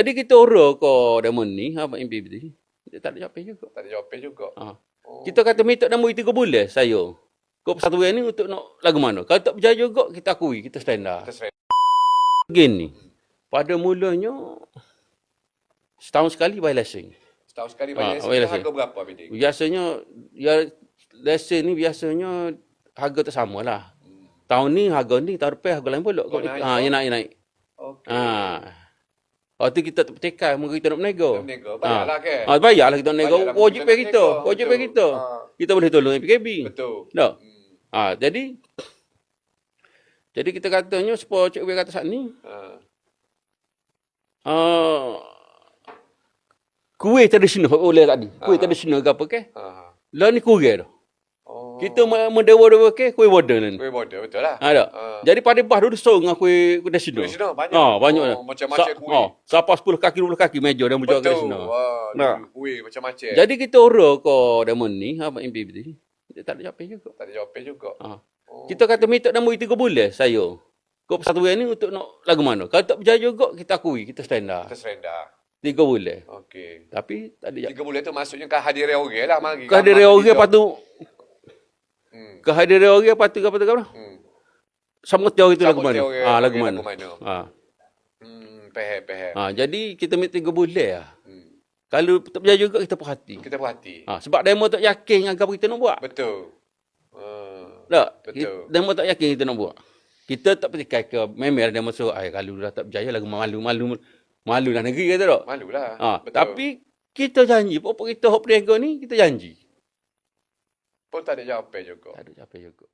Jadi kita urus ke demo ni, apa MPBT. Dia tak ada jawapan juga. Tak ada jawapan juga. Kita kata minta nama 3 bulan saya. Kau persatuan ni untuk nak lagu mana? Kalau tak berjaya juga, kita akui, kita stand up. Kita sering. Begini, pada mulanya, setahun sekali bayar lesen. Setahun sekali bayar bayar lesen. Harga berapa, Bidik? Biasanya, ya, lesen ni biasanya harga tak sama lah. Tahun ni harga ni, tahun depan harga lain pula. Naik. Okey. Waktu kita tak pertikaian, mungkin kita nak menego. Bayarlah ke? Bayarlah kita nak menego. Bayarlah, Wajib kita nak kita. nego. Wajib Betul. kita. Kita boleh tolong PKB. Betul. Tak? Jadi kita katanya supaya Cik Wei kata saat ni, kuih tradisional oleh tadi. Kuih tradisional ke apa ke? Lah ni kurang dah. Kita mendewa-dewa ke kuih border ni. Kuih border, betul lah. Ada. Jadi pada bah dulu so dengan kuih tradisional. Tradisional banyak. Banyak. Macam-macam kuih. Siapa 10 kaki 20 kaki meja dan menjual Betul. tradisional. Kuih macam-macam. Jadi kita urus ke demo ni, apa MPBT. Dia tak ada jawapan juga. Tak ada jawapan juga. Kita kata minta nama 3 bulan saya. Kau persatuan ni untuk nak lagu mana? Kalau tak berjaya juga, kita akui, kita stand up. Kita surrender. 3 bulan. Okey. Tapi tak ada 3 bulan tu maksudnya kehadiran orang lah mari. kehadiran orang patut. Kehadiran orang patut apa? Sama teori itu lagu mana? Lagu mana? Faham. Jadi kita minta 3 bulan lah. Kalau tak berjaya juga, kita perhati. Kita perhati. Sebab demo tak yakin dengan apa kita nak buat. Betul. Tak? Betul. Demo tak yakin kita nak buat. Kita tak pertikai ke memang demo suruh, kalau dah tak berjaya lagu malu dah negeri kata tak? Malulah. Betul. Tapi kita janji, pokok kita hop perniaga ni, kita janji. Pun tak ada jawapan juga. Tak ada jawapan juga.